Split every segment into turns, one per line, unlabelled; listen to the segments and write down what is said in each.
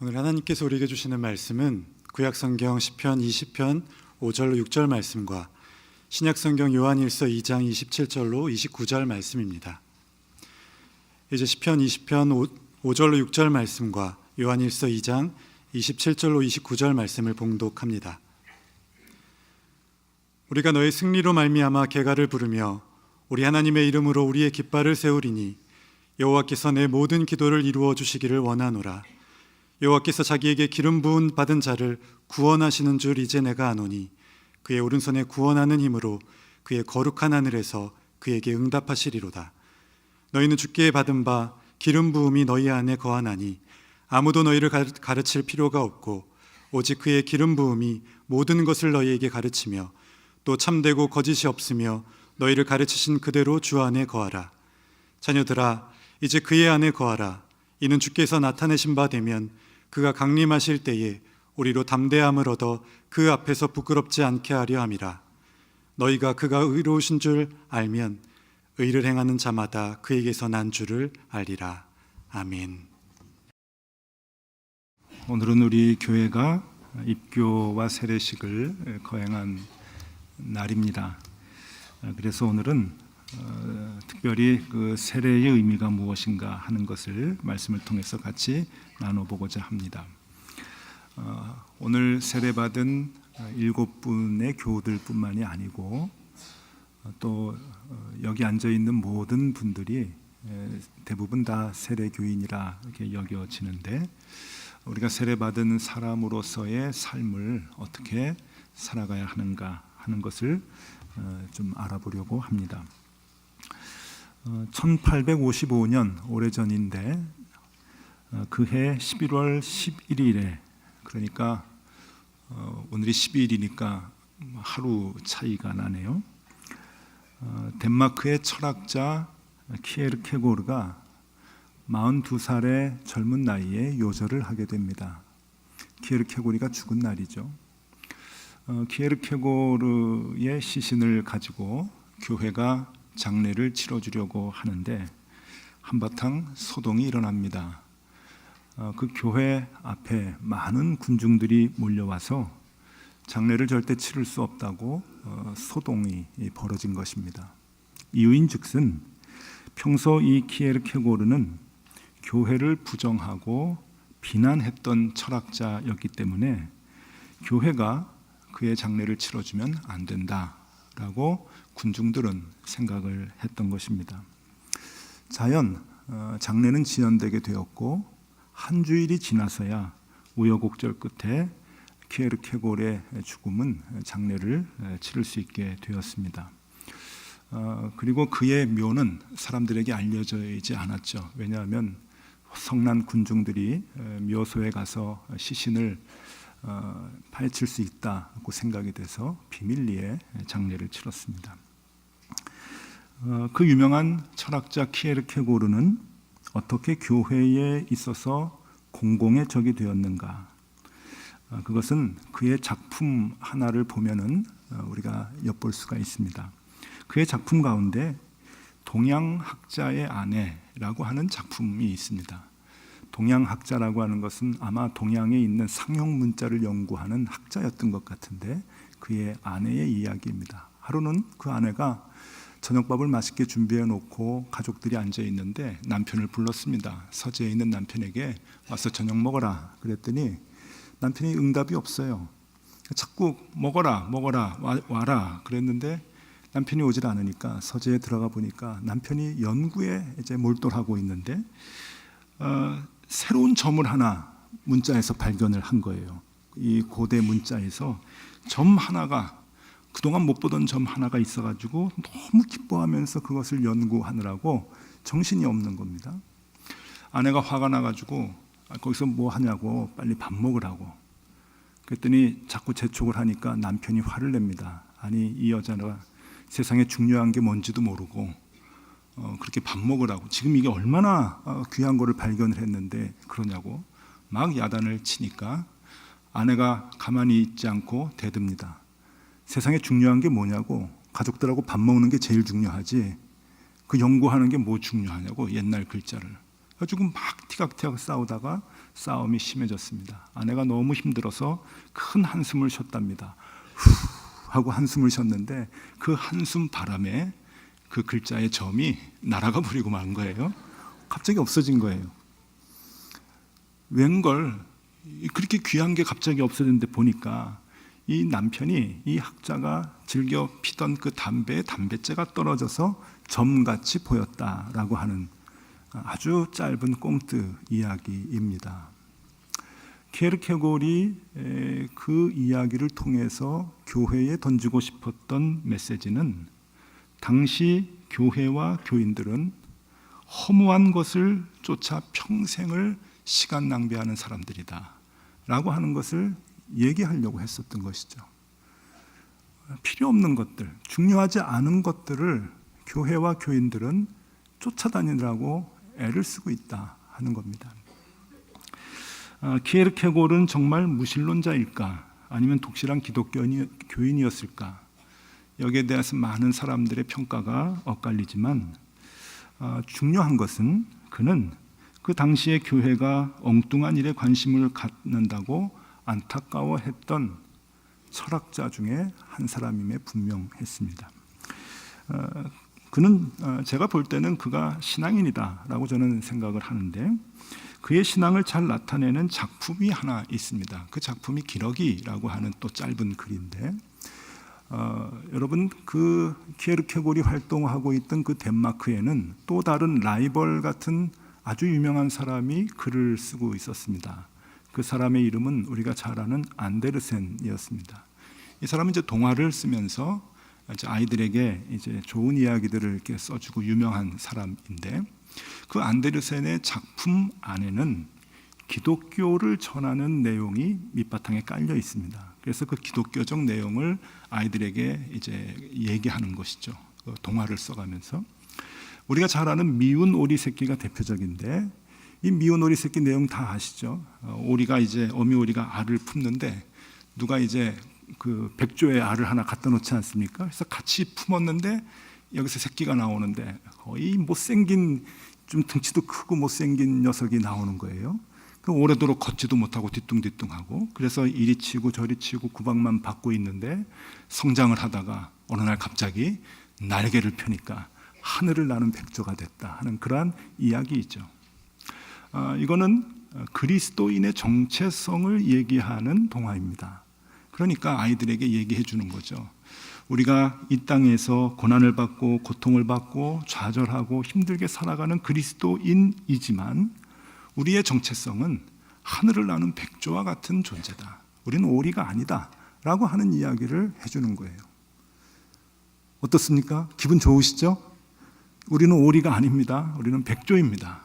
오늘 하나님께서 우리에게 주시는 말씀은 구약성경 시편 20편 5절로 6절 말씀과 신약성경 요한일서 2장 27절로 29절 말씀입니다. 이제 시편 20편 5절로 6절 말씀과 요한일서 2장 27절로 29절 말씀을 봉독합니다. 우리가 너의 승리로 말미암아 개가를 부르며 우리 하나님의 이름으로 우리의 깃발을 세우리니 여호와께서 내 모든 기도를 이루어 주시기를 원하노라. 여호와께서 자기에게 기름 부은 받은 자를 구원하시는 줄 이제 내가 아노니 그의 오른손에 구원하는 힘으로 그의 거룩한 하늘에서 그에게 응답하시리로다. 너희는 주께 받은 바 기름 부음이 너희 안에 거하나니 아무도 너희를 가르칠 필요가 없고 오직 그의 기름 부음이 모든 것을 너희에게 가르치며 또 참되고 거짓이 없으며 너희를 가르치신 그대로 주 안에 거하라. 자녀들아 이제 그의 안에 거하라. 이는 주께서 나타내신 바 되면 그가 강림하실 때에 우리로 담대함을 얻어 그 앞에서 부끄럽지 않게 하려 함이라. 너희가 그가 의로우신 줄 알면 의를 행하는 자마다 그에게서 난 줄을 알리라. 아멘.
오늘은 우리 교회가 입교와 세례식을 거행한 날입니다. 그래서 오늘은 특별히 그 세례의 의미가 무엇인가 하는 것을 말씀을 통해서 같이 나눠보고자 합니다. 오늘 세례받은 7분의 교우들뿐만이 아니고 또 여기 앉아있는 모든 분들이 대부분 다 세례교인이라 이렇게 여겨지는데, 우리가 세례받은 사람으로서의 삶을 어떻게 살아가야 하는가 하는 것을 좀 알아보려고 합니다. 1855년 오래전인데 그해 11월 11일에, 그러니까 오늘이 12일이니까 하루 차이가 나네요. 덴마크의 철학자 키에르케고르가 42살의 젊은 나이에 요절을 하게 됩니다. 키에르케고르가 죽은 날이죠. 키에르케고르의 시신을 가지고 교회가 장례를 치러주려고 하는데 한바탕 소동이 일어납니다. 그 교회 앞에 많은 군중들이 몰려와서 장례를 절대 치를 수 없다고 소동이 벌어진 것입니다. 이유인즉슨 평소 이 키에르케고르는 교회를 부정하고 비난했던 철학자였기 때문에 교회가 그의 장례를 치러주면 안 된다라고 군중들은 생각을 했던 것입니다. 자연 장례는 지연되게 되었고 한 주일이 지나서야 우여곡절 끝에 키에르케고르의 죽음은 장례를 치를 수 있게 되었습니다. 그리고 그의 묘는 사람들에게 알려져 있지 않았죠. 왜냐하면 성난 군중들이 묘소에 가서 시신을 파헤칠 수 있다고 생각이 돼서 비밀리에 장례를 치렀습니다. 그 유명한 철학자 키에르케고르는 어떻게 교회에 있어서 공공의 적이 되었는가? 그것은 그의 작품 하나를 보면은 우리가 엿볼 수가 있습니다. 그의 작품 가운데 동양학자의 아내라고 하는 작품이 있습니다. 동양학자라고 하는 것은 아마 동양에 있는 상형 문자를 연구하는 학자였던 것 같은데 그의 아내의 이야기입니다. 하루는 그 아내가 저녁밥을 맛있게 준비해 놓고 가족들이 앉아 있는데 남편을 불렀습니다. 서재에 있는 남편에게 와서 저녁 먹어라 그랬더니 남편이 응답이 없어요. 자꾸 먹어라 와라 그랬는데 남편이 오질 않으니까 서재에 들어가 보니까 남편이 연구에 이제 몰두하고 있는데 새로운 점을 하나 문자에서 발견을 한 거예요. 이 고대 문자에서 점 하나가, 그동안 못 보던 점 하나가 있어가지고 너무 기뻐하면서 그것을 연구하느라고 정신이 없는 겁니다. 아내가 화가 나가지고 거기서 뭐 하냐고 빨리 밥 먹으라고 그랬더니 자꾸 재촉을 하니까 남편이 화를 냅니다. 아니 이 여자가 세상에 중요한 게 뭔지도 모르고 그렇게 밥 먹으라고, 지금 이게 얼마나 귀한 거를 발견을 했는데 그러냐고 막 야단을 치니까 아내가 가만히 있지 않고 대듭니다. 세상에 중요한 게 뭐냐고, 가족들하고 밥 먹는 게 제일 중요하지 그 연구하는 게 뭐 중요하냐고, 옛날 글자를. 그래가지고 막 티격태격 싸우다가 싸움이 심해졌습니다. 아내가 너무 힘들어서 큰 한숨을 쉬었답니다. 후 하고 한숨을 쉬었는데 그 한숨 바람에 그 글자의 점이 날아가 버리고 만 거예요. 갑자기 없어진 거예요. 웬걸 그렇게 귀한 게 갑자기 없어졌는데 보니까 이 남편이 이 학자가 즐겨 피던 그 담배에 담뱃재가 떨어져서 점같이 보였다라고 하는 아주 짧은 꽁트 이야기입니다. 키에르케고르이 그 이야기를 통해서 교회에 던지고 싶었던 메시지는 당시 교회와 교인들은 허무한 것을 쫓아 평생을 시간 낭비하는 사람들이다 라고 하는 것을 얘기하려고 했었던 것이죠. 필요 없는 것들, 중요하지 않은 것들을 교회와 교인들은 쫓아다니느라고 애를 쓰고 있다 하는 겁니다. 키에르케고르는 정말 무신론자일까 아니면 독실한 기독교인이었을까? 여기에 대해서 많은 사람들의 평가가 엇갈리지만 중요한 것은 그는 그 당시에 교회가 엉뚱한 일에 관심을 갖는다고 안타까워했던 철학자 중에 한 사람임에 분명했습니다. 그는 제가 볼 때는 그가 신앙인이다라고 저는 생각을 하는데 그의 신앙을 잘 나타내는 작품이 하나 있습니다. 그 작품이 기러기라고 하는 또 짧은 글인데 여러분 그 키에르케고르이 활동하고 있던 그 덴마크에는 또 다른 라이벌 같은 아주 유명한 사람이 글을 쓰고 있었습니다. 그 사람의 이름은 우리가 잘 아는 안데르센이었습니다. 이 사람은 이제 동화를 쓰면서 이제 아이들에게 이제 좋은 이야기들을 이렇게 써주고 유명한 사람인데 그 안데르센의 작품 안에는 기독교를 전하는 내용이 밑바탕에 깔려 있습니다. 그래서 그 기독교적 내용을 아이들에게 이제 얘기하는 것이죠. 그 동화를 써가면서 우리가 잘 아는 미운 오리 새끼가 대표적인데 이 미운 오리 새끼 내용 다 아시죠? 오리가 이제 어미 오리가 알을 품는데 누가 이제 그 백조의 알을 하나 갖다 놓지 않습니까? 그래서 같이 품었는데 여기서 새끼가 나오는데 거의 못생긴 좀 등치도 크고 못생긴 녀석이 나오는 거예요. 오래도록 걷지도 못하고 뒤뚱뒤뚱하고 그래서 이리 치고 저리 치고 구박만 받고 있는데 성장을 하다가 어느 날 갑자기 날개를 펴니까 하늘을 나는 백조가 됐다 하는 그러한 이야기이죠. 이거는 그리스도인의 정체성을 얘기하는 동화입니다. 그러니까 아이들에게 얘기해 주는 거죠. 우리가 이 땅에서 고난을 받고 고통을 받고 좌절하고 힘들게 살아가는 그리스도인이지만 우리의 정체성은 하늘을 나는 백조와 같은 존재다. 우리는 오리가 아니다 라고 하는 이야기를 해주는 거예요. 어떻습니까? 기분 좋으시죠? 우리는 오리가 아닙니다. 우리는 백조입니다.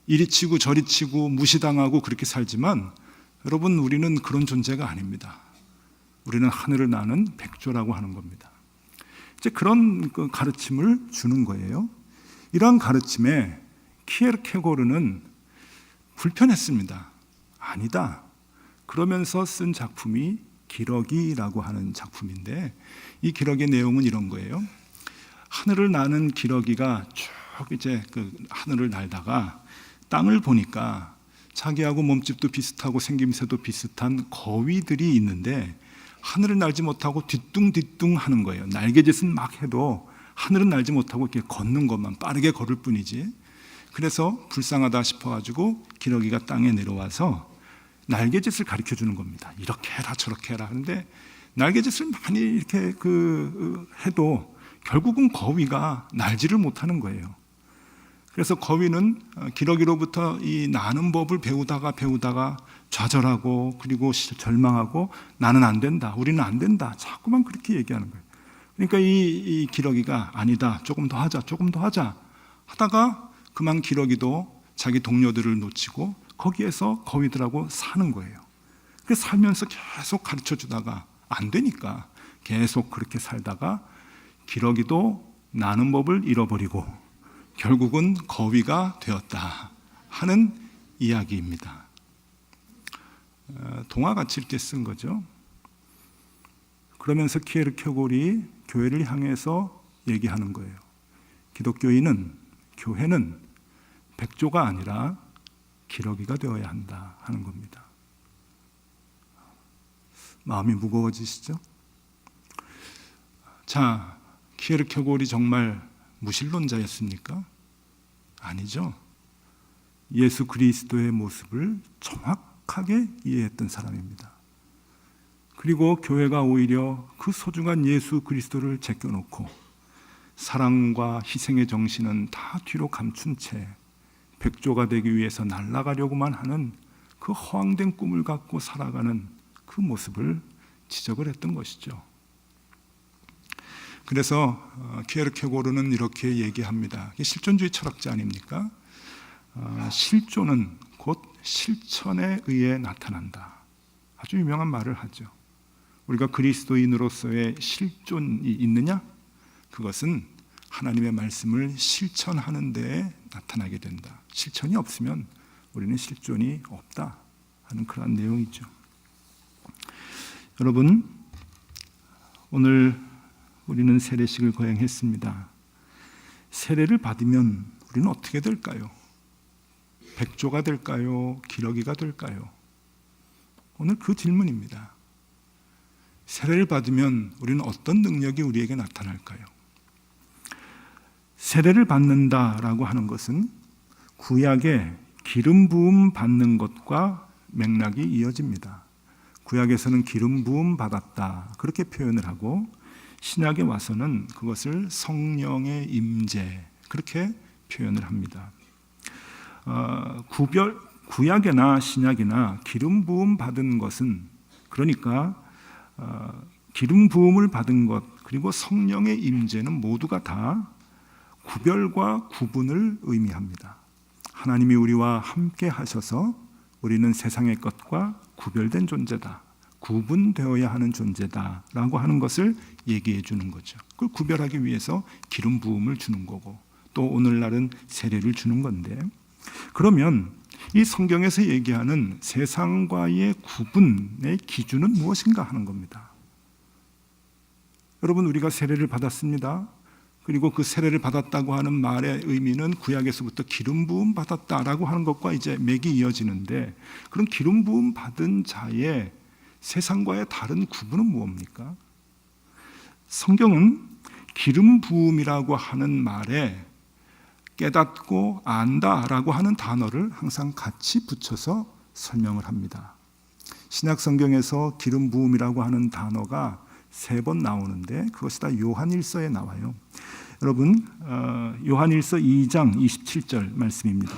이리 치고 저리 치고 무시당하고 그렇게 살지만 여러분 우리는 그런 존재가 아닙니다. 우리는 하늘을 나는 백조라고 하는 겁니다. 이제 그런 가르침을 주는 거예요. 이러한 가르침에 키에르케고르는 불편했습니다. 아니다. 그러면서 쓴 작품이 기러기라고 하는 작품인데 이 기러기의 내용은 이런 거예요. 하늘을 나는 기러기가 쭉 이제 그 하늘을 날다가 땅을 보니까 자기하고 몸집도 비슷하고 생김새도 비슷한 거위들이 있는데 하늘을 날지 못하고 뒤뚱뒤뚱 하는 거예요. 날개짓은 막 해도 하늘은 날지 못하고 이렇게 걷는 것만 빠르게 걸을 뿐이지. 그래서 불쌍하다 싶어가지고 기러기가 땅에 내려와서 날개짓을 가르쳐 주는 겁니다. 이렇게 해라 저렇게 해라 하는데 날개짓을 많이 이렇게 해도 결국은 거위가 날지를 못하는 거예요. 그래서 거위는 기러기로부터 이 나는 법을 배우다가 좌절하고 그리고 절망하고 나는 안 된다, 우리는 안 된다, 자꾸만 그렇게 얘기하는 거예요. 그러니까 이 기러기가 아니다, 조금 더 하자 하다가 그만 기러기도 자기 동료들을 놓치고 거기에서 거위들하고 사는 거예요. 그래서 살면서 계속 가르쳐 주다가 안 되니까 계속 그렇게 살다가 기러기도 나는 법을 잃어버리고 결국은 거위가 되었다 하는 이야기입니다. 동화같이 이렇게 쓴 거죠. 그러면서 키에르케고르이 교회를 향해서 얘기하는 거예요. 기독교인은, 교회는 백조가 아니라 기러기가 되어야 한다 하는 겁니다. 마음이 무거워지시죠? 자, 키에르케고르이 정말 무신론자였습니까? 아니죠. 예수 그리스도의 모습을 정확하게 이해했던 사람입니다. 그리고 교회가 오히려 그 소중한 예수 그리스도를 제껴놓고 사랑과 희생의 정신은 다 뒤로 감춘 채 백조가 되기 위해서 날아가려고만 하는 그 허황된 꿈을 갖고 살아가는 그 모습을 지적을 했던 것이죠. 그래서 키에르케고르는 이렇게 얘기합니다. 실존주의 철학자 아닙니까? 실존은 곧 실천에 의해 나타난다. 아주 유명한 말을 하죠. 우리가 그리스도인으로서의 실존이 있느냐? 그것은 하나님의 말씀을 실천하는 데에 나타나게 된다. 실천이 없으면 우리는 실존이 없다 하는 그런 내용이죠. 여러분, 오늘 우리는 세례식을 거행했습니다. 세례를 받으면 우리는 어떻게 될까요? 백조가 될까요? 기러기가 될까요? 오늘 그 질문입니다. 세례를 받으면 우리는 어떤 능력이 우리에게 나타날까요? 세례를 받는다라고 하는 것은 구약에 기름 부음 받는 것과 맥락이 이어집니다. 구약에서는 기름 부음 받았다 그렇게 표현을 하고 신약에 와서는 그것을 성령의 임재 그렇게 표현을 합니다. 구약이나 신약이나 기름 부음 받은 것은 그러니까 기름 부음을 받은 것 그리고 성령의 임재는 모두가 다 구별과 구분을 의미합니다. 하나님이 우리와 함께 하셔서 우리는 세상의 것과 구별된 존재다, 구분되어야 하는 존재다라고 하는 것을 얘기해 주는 거죠. 그걸 구별하기 위해서 기름 부음을 주는 거고 또 오늘날은 세례를 주는 건데, 그러면 이 성경에서 얘기하는 세상과의 구분의 기준은 무엇인가 하는 겁니다. 여러분, 우리가 세례를 받았습니다. 그리고 그 세례를 받았다고 하는 말의 의미는 구약에서부터 기름 부음 받았다라고 하는 것과 이제 맥이 이어지는데, 그럼 기름 부음 받은 자의 세상과의 다른 구분은 무엇입니까? 성경은 기름 부음이라고 하는 말에 깨닫고 안다라고 하는 단어를 항상 같이 붙여서 설명을 합니다. 신약 성경에서 기름 부음이라고 하는 단어가 3번 나오는데 그것이 다 요한일서에 나와요. 여러분, 요한일서 2장 27절 말씀입니다.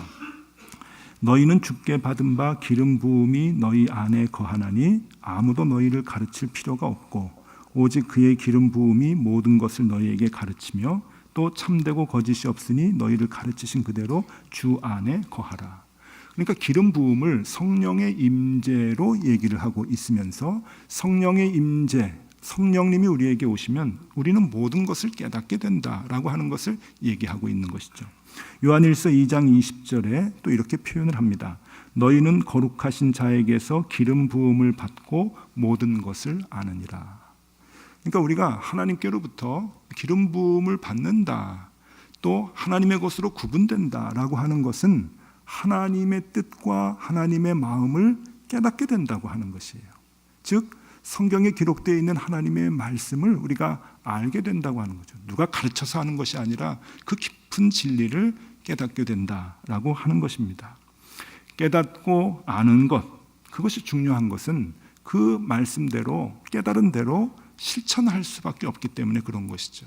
너희는 주께 받은 바 기름 부음이 너희 안에 거하나니 아무도 너희를 가르칠 필요가 없고 오직 그의 기름 부음이 모든 것을 너희에게 가르치며 또 참되고 거짓이 없으니 너희를 가르치신 그대로 주 안에 거하라. 그러니까 기름 부음을 성령의 임재로 얘기를 하고 있으면서 성령의 임재, 성령님이 우리에게 오시면 우리는 모든 것을 깨닫게 된다라고 하는 것을 얘기하고 있는 것이죠. 요한일서 2장 20절에 또 이렇게 표현을 합니다. 너희는 거룩하신 자에게서 기름 부음을 받고 모든 것을 아느니라. 그러니까 우리가 하나님께로부터 기름 부음을 받는다, 또 하나님의 것으로 구분된다라고 하는 것은 하나님의 뜻과 하나님의 마음을 깨닫게 된다고 하는 것이에요. 즉 성경에 기록되어 있는 하나님의 말씀을 우리가 알게 된다고 하는 거죠. 누가 가르쳐서 하는 것이 아니라 그 깊은 진리를 깨닫게 된다라고 하는 것입니다. 깨닫고 아는 것, 그것이 중요한 것은 그 말씀대로 깨달은 대로 실천할 수밖에 없기 때문에 그런 것이죠.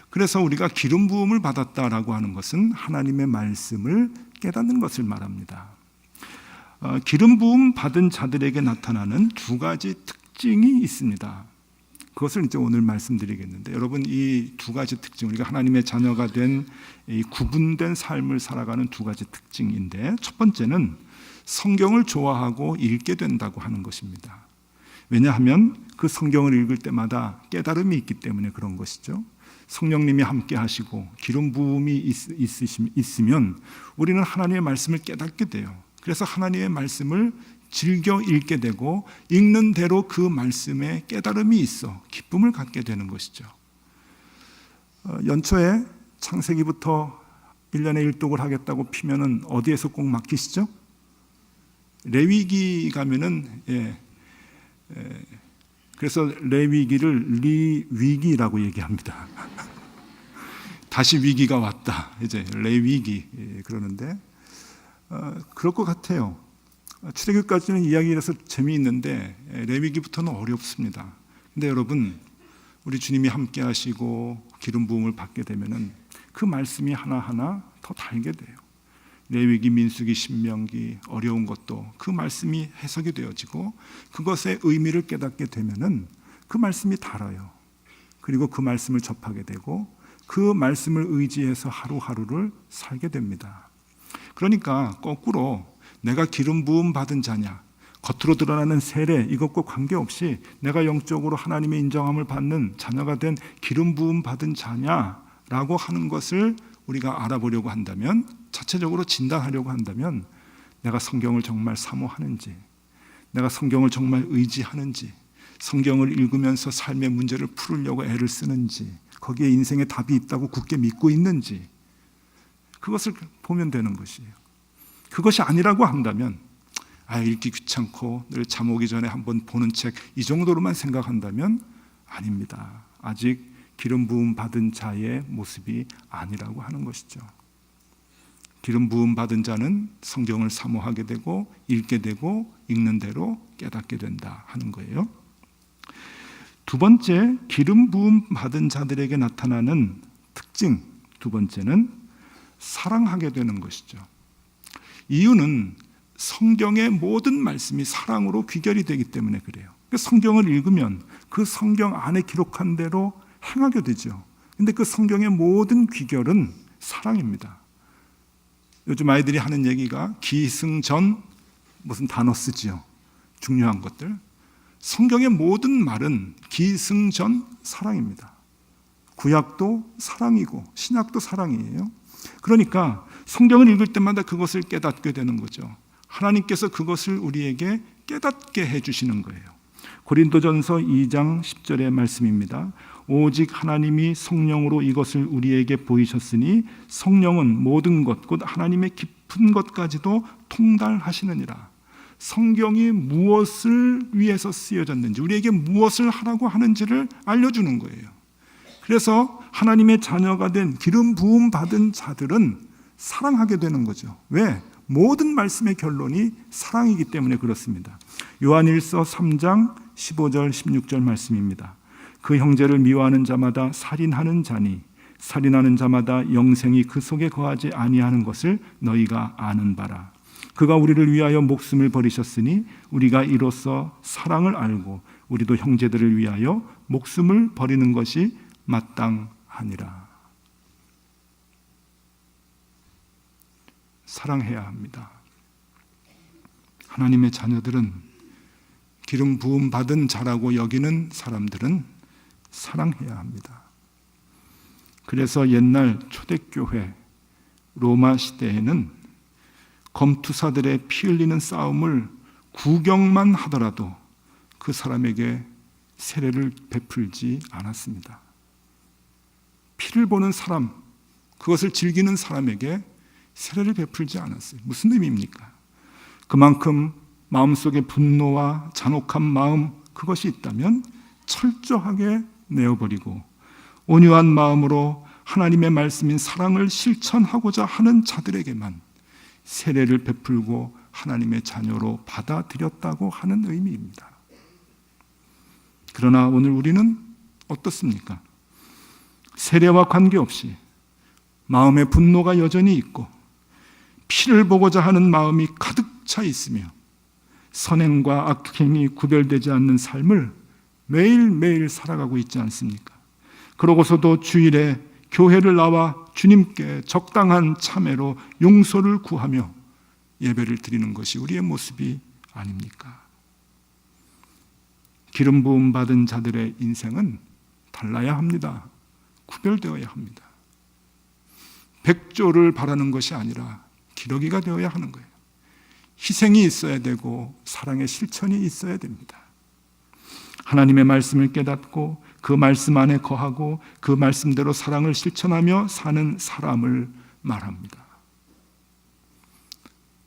그래서 우리가 기름 부음을 받았다라고 하는 것은 하나님의 말씀을 깨닫는 것을 말합니다. 기름 부음 받은 자들에게 나타나는 2가지 특징이 있습니다. 그것을 이제 오늘 말씀드리겠는데, 여러분, 이 2가지 특징, 우리가 하나님의 자녀가 된 이 구분된 삶을 살아가는 2가지 특징인데, 첫 번째는 성경을 좋아하고 읽게 된다고 하는 것입니다. 왜냐하면 그 성경을 읽을 때마다 깨달음이 있기 때문에 그런 것이죠. 성령님이 함께 하시고 기름 부음이 있으면 우리는 하나님의 말씀을 깨닫게 돼요. 그래서 하나님의 말씀을 즐겨 읽게 되고 읽는 대로 그 말씀에 깨달음이 있어 기쁨을 갖게 되는 것이죠. 연초에 창세기부터 1년에 일독을 하겠다고 피면은 어디에서 꼭 맡기시죠? 레위기 가면은 그래서 레위기를 리위기라고 얘기합니다. 다시 위기가 왔다. 이제 레위기 그러는데 그럴 것 같아요. 출애굽까지는 이야기라서 재미있는데 레위기부터는 어렵습니다. 근데 여러분, 우리 주님이 함께 하시고 기름 부음을 받게 되면은 그 말씀이 하나하나 더 달게 돼요. 레위기, 민수기, 신명기 어려운 것도 그 말씀이 해석이 되어지고 그것의 의미를 깨닫게 되면은 그 말씀이 달아요. 그리고 그 말씀을 접하게 되고 그 말씀을 의지해서 하루하루를 살게 됩니다. 그러니까 거꾸로 내가 기름 부음 받은 자냐, 겉으로 드러나는 세례 이것과 관계없이 내가 영적으로 하나님의 인정함을 받는 자녀가 된 기름 부음 받은 자냐라고 하는 것을 우리가 알아보려고 한다면, 자체적으로 진단하려고 한다면 내가 성경을 정말 사모하는지, 내가 성경을 정말 의지하는지, 성경을 읽으면서 삶의 문제를 풀으려고 애를 쓰는지, 거기에 인생의 답이 있다고 굳게 믿고 있는지, 그것을 보면 되는 것이에요. 그것이 아니라고 한다면 읽기 귀찮고 늘 잠 오기 전에 한번 보는 책 이 정도로만 생각한다면 아닙니다. 아직 기름 부음 받은 자의 모습이 아니라고 하는 것이죠. 기름 부음 받은 자는 성경을 사모하게 되고 읽게 되고 읽는 대로 깨닫게 된다 하는 거예요. 두 번째, 기름 부음 받은 자들에게 나타나는 특징 두 번째는 사랑하게 되는 것이죠. 이유는 성경의 모든 말씀이 사랑으로 귀결이 되기 때문에 그래요. 성경을 읽으면 그 성경 안에 기록한 대로 행하게 되죠. 근데 그 성경의 모든 귀결은 사랑입니다. 요즘 아이들이 하는 얘기가 기승전 무슨 단어 쓰지요. 중요한 것들. 성경의 모든 말은 기승전 사랑입니다. 구약도 사랑이고 신약도 사랑이에요. 그러니까 성경을 읽을 때마다 그것을 깨닫게 되는 거죠. 하나님께서 그것을 우리에게 깨닫게 해주시는 거예요. 고린도전서 2장 10절의 말씀입니다. 오직 하나님이 성령으로 이것을 우리에게 보이셨으니 성령은 모든 것 곧 하나님의 깊은 것까지도 통달하시느니라. 성경이 무엇을 위해서 쓰여졌는지, 우리에게 무엇을 하라고 하는지를 알려주는 거예요. 그래서 하나님의 자녀가 된 기름 부음 받은 자들은 사랑하게 되는 거죠. 왜? 모든 말씀의 결론이 사랑이기 때문에 그렇습니다. 요한일서 3장 15절 16절 말씀입니다. 그 형제를 미워하는 자마다 살인하는 자니 살인하는 자마다 영생이 그 속에 거하지 아니하는 것을 너희가 아는 바라. 그가 우리를 위하여 목숨을 버리셨으니 우리가 이로써 사랑을 알고 우리도 형제들을 위하여 목숨을 버리는 것이 마땅하니라. 사랑해야 합니다. 하나님의 자녀들은, 기름 부음 받은 자라고 여기는 사람들은 사랑해야 합니다. 그래서 옛날 초대교회 로마 시대에는 검투사들의 피 흘리는 싸움을 구경만 하더라도 그 사람에게 세례를 베풀지 않았습니다. 피를 보는 사람, 그것을 즐기는 사람에게 세례를 베풀지 않았어요. 무슨 의미입니까? 그만큼 마음속에 분노와 잔혹한 마음, 그것이 있다면 철저하게 내어버리고 온유한 마음으로 하나님의 말씀인 사랑을 실천하고자 하는 자들에게만 세례를 베풀고 하나님의 자녀로 받아들였다고 하는 의미입니다. 그러나 오늘 우리는 어떻습니까? 세례와 관계없이 마음의 분노가 여전히 있고 피를 보고자 하는 마음이 가득 차 있으며 선행과 악행이 구별되지 않는 삶을 매일매일 살아가고 있지 않습니까? 그러고서도 주일에 교회를 나와 주님께 적당한 참회로 용서를 구하며 예배를 드리는 것이 우리의 모습이 아닙니까? 기름 부음 받은 자들의 인생은 달라야 합니다. 구별되어야 합니다. 백조를 바라는 것이 아니라 기러기가 되어야 하는 거예요. 희생이 있어야 되고 사랑의 실천이 있어야 됩니다. 하나님의 말씀을 깨닫고 그 말씀 안에 거하고 그 말씀대로 사랑을 실천하며 사는 사람을 말합니다.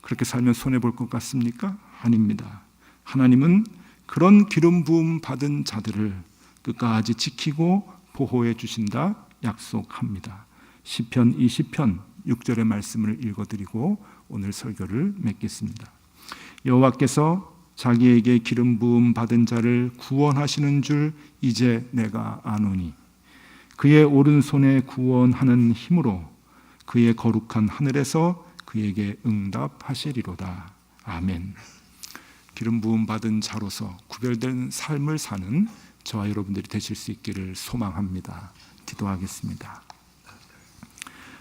그렇게 살면 손해볼 것 같습니까? 아닙니다. 하나님은 그런 기름 부음 받은 자들을 끝까지 지키고 보호해 주신다 약속합니다. 시편 20편 6절의 말씀을 읽어드리고 오늘 설교를 맺겠습니다. 여호와께서 자기에게 기름 부음 받은 자를 구원하시는 줄 이제 내가 아노니 그의 오른손에 구원하는 힘으로 그의 거룩한 하늘에서 그에게 응답하시리로다. 아멘. 기름 부음 받은 자로서 구별된 삶을 사는 저와 여러분들이 되실 수 있기를 소망합니다. 기도하겠습니다.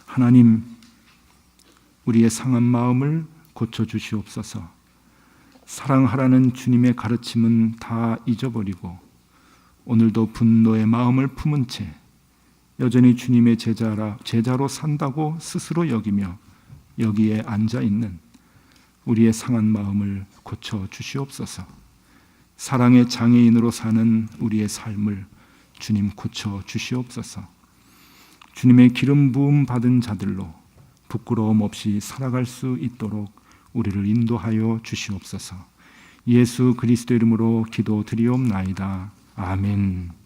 하나님, 우리의 상한 마음을 고쳐주시옵소서. 사랑하라는 주님의 가르침은 다 잊어버리고 오늘도 분노의 마음을 품은 채 여전히 주님의 제자로 산다고 스스로 여기며 여기에 앉아있는 우리의 상한 마음을 고쳐주시옵소서. 사랑의 장애인으로 사는 우리의 삶을 주님 고쳐주시옵소서. 주님의 기름 부음 받은 자들로 부끄러움 없이 살아갈 수 있도록 우리를 인도하여 주시옵소서. 예수 그리스도 이름으로 기도드리옵나이다. 아멘.